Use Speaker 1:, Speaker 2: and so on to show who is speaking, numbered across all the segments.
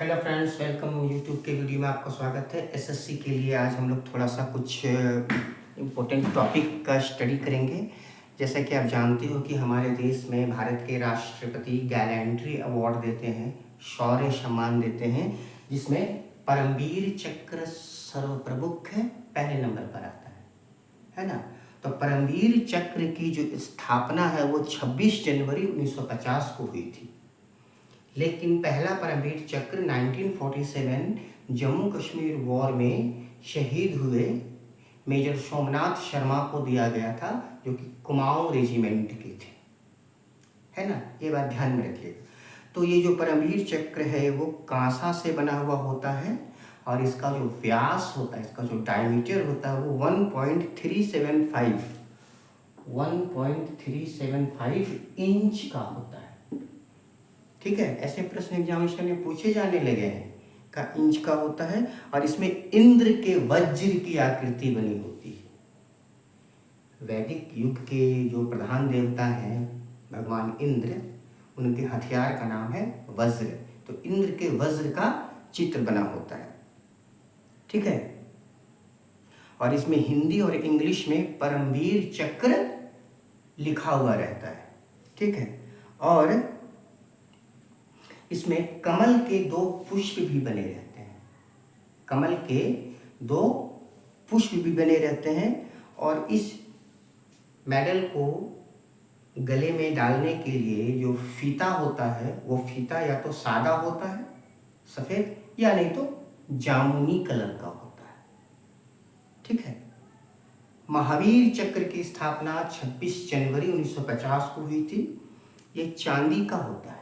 Speaker 1: Hello friends, welcome YouTube के video में आपका स्वागत है। एसएससी के लिए आज हम लोग थोड़ा सा कुछ इम्पोर्टेंट टॉपिक का स्टडी करेंगे। जैसा कि आप जानते हो कि हमारे देश में भारत के राष्ट्रपति गैलेंट्री अवार्ड देते हैं, शौर्य सम्मान देते हैं, जिसमें परमवीर चक्र सर्वप्रमुख है, पहले नंबर पर आता है ना। तो परमवीर चक्र की जो स्थापना है वो 26 जनवरी 1950 को हुई थी, लेकिन पहला परमवीर चक्र 1947 जम्मू कश्मीर वॉर में शहीद हुए मेजर सोमनाथ शर्मा को दिया गया था, जो कि कुमाऊं रेजिमेंट के थे, है ना। ये बात ध्यान में रखिएगा। तो ये जो परमवीर चक्र है वो कांसा से बना हुआ होता है और इसका जो व्यास होता है, इसका जो डायमीटर होता है वो 1.375 इंच का होता है। ठीक है, ऐसे प्रश्न एग्जामिनेशन में पूछे जाने लगे हैं का इंच का होता है। और इसमें इंद्र के वज्र की आकृति बनी होती है। वैदिक युग के जो प्रधान देवता हैं भगवान इंद्र, उनके हथियार का नाम है वज्र। तो इंद्र के वज्र का चित्र बना होता है, ठीक है। और इसमें हिंदी और इंग्लिश में परमवीर चक्र लिखा हुआ रहता है, ठीक है। और इसमें कमल के 2 पुष्प भी बने रहते हैं, कमल के 2 पुष्प भी बने रहते हैं। और इस मेडल को गले में डालने के लिए जो फीता होता है वो फीता या तो सादा होता है सफ़ेद, या नहीं तो जामुनी कलर का होता है, ठीक है। महावीर चक्र की स्थापना 26 जनवरी 1950 को हुई थी। ये चांदी का होता है,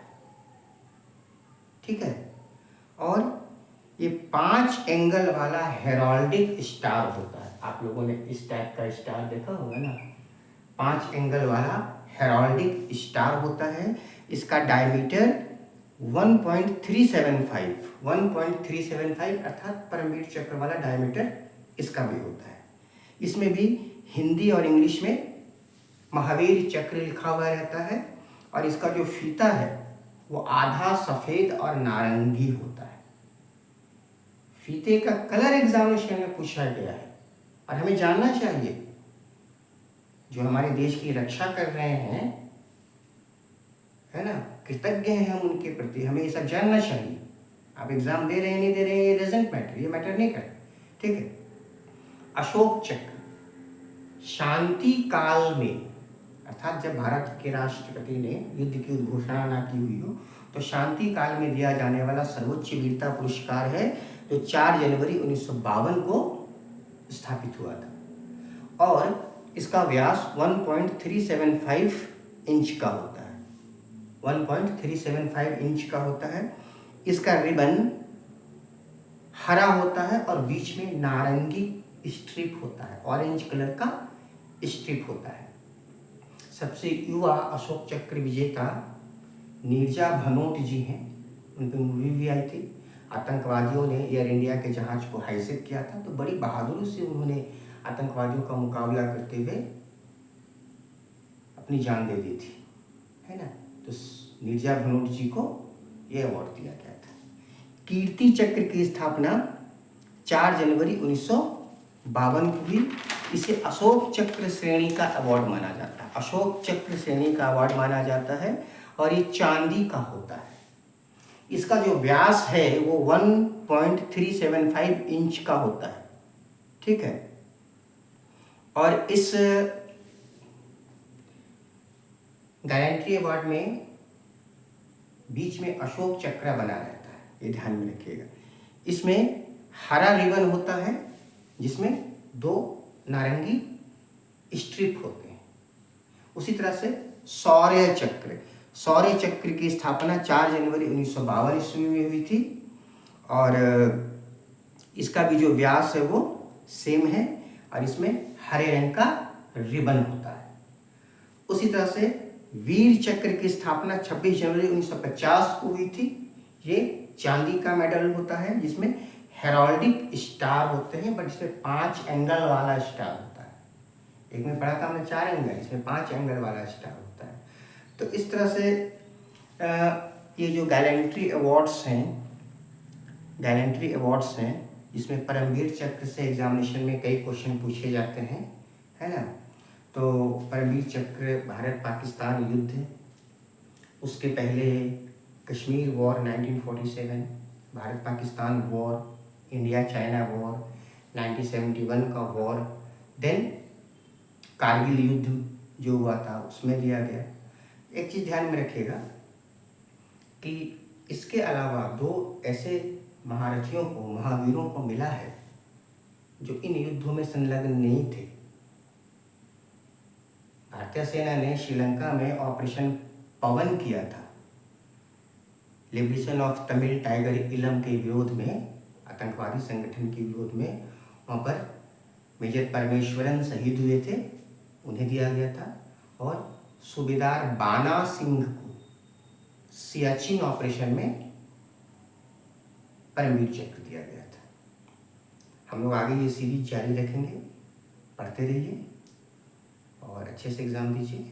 Speaker 1: ठीक है। और ये 5 एंगल वाला हेराल्डिक स्टार होता है। आप लोगों ने इस टाइप का स्टार देखा होगा ना, 5 एंगल वाला हेराल्डिक स्टार होता है। इसका डायमीटर 1.375 अर्थात परमवीर चक्र वाला डायमीटर इसका भी होता है। इसमें भी हिंदी और इंग्लिश में महावीर चक्र लिखा हुआ रहता है। और इसका जो फीता है वो आधा सफ़ेद और नारंगी होता है। फीते का कलर एग्जामिनेशन में पूछा गया है और हमें जानना चाहिए, जो हमारे देश की रक्षा कर रहे हैं, है ना, कृतज्ञ हैं हम उनके प्रति, हमें ये सब जानना चाहिए। आप एग्जाम दे रहे हैं नहीं दे रहे हैं ये डजंट मैटर, ये मैटर नहीं करता, ठीक है। अशोक चक्र शांति काल में, अर्थात जब भारत के राष्ट्रपति ने युद्ध की घोषणा ना की हुई हो तो शांति काल में दिया जाने वाला सर्वोच्च वीरता पुरस्कार है, जो 4 जनवरी 1952 को स्थापित हुआ था। और इसका व्यास 1.375 इंच का होता है, 1.375 इंच का होता है। इसका रिबन हरा होता है और बीच में नारंगी स्ट्रिप होता है, ऑरेंज कलर का स्ट्रिप होता है। सबसे युवा अशोक चक्र विजेता नीरजा भनोट जी हैं, उन पर मूवी भी आई थी। आतंकवादियों ने एयर इंडिया के जहाज को हाईजैक किया था, तो बड़ी बहादुरी से उन्होंने आतंकवादियों का मुकाबला करते हुए अपनी जान दे दी थी, है ना। तो नीरजा भनोट जी को ये अवार्ड दिया गया था। कीर्ति चक्र की स्थापना 4 जनवरी 1952 को हुई। इसे अशोक चक्र श्रेणी का अवार्ड माना जाता है, अशोक चक्र श्रेणी का अवार्ड माना जाता है। और ये चांदी का होता है। इसका जो व्यास है वो 1.375 इंच का होता है, ठीक है। और इस गैलेंट्री अवार्ड में बीच में अशोक चक्र बना रहता है, ये ध्यान में रखिएगा। इसमें हरा रिबन होता है जिसमें 2 नारंगी स्ट्रिप होते हैं। उसी तरह से शौर्य चक्र की स्थापना 4 जनवरी 1952 ईस्वी में हुई थी। और इसका भी जो व्यास है वो सेम है और इसमें हरे रंग का रिबन होता है। उसी तरह से वीर चक्र की स्थापना 26 जनवरी 1950 को हुई थी। ये चांदी का मेडल होता है जिसमें हेराल्डिक स्टार होते हैं, बट इसमें 5 एंगल वाला स्टार होता है। एक में पढ़ा था हमने 4 एंगल, इसमें 5 एंगल वाला स्टार होता है। तो इस तरह से ये जो गैलेंट्री अवार्ड्स हैं गैलेंट्री अवार्ड्स हैं जिसमें परमवीर चक्र से एग्जामिनेशन में कई क्वेश्चन पूछे जाते हैं, है ना। तो परमवीर चक्र भारत पाकिस्तान युद्ध, उसके पहले Kashmir war 1947, Bharat Pakistan war, India China war, 1971 का वॉर, देन कारगिल युद्ध जो हुआ था उसमें दिया गया। एक चीज़ ध्यान में रखिएगा कि इसके अलावा दो ऐसे महारथियों को, महावीरों को मिला है जो इन युद्धों में संलग्न नहीं थे। भारतीय सेना ने श्रीलंका में ऑपरेशन पवन किया था, लिबरेशन ऑफ तमिल टाइगर इलम के विरोध में, आतंकवादी संगठन के विरोध में। वहाँ पर मेजर परमेश्वरन शहीद हुए थे, उन्हें दिया गया था। और सूबेदार बाना सिंह को सियाचिन ऑपरेशन में परमवीर चक्र दिया गया था। हम लोग आगे ये सीरीज जारी रखेंगे, पढ़ते रहिए और अच्छे से एग्ज़ाम दीजिए।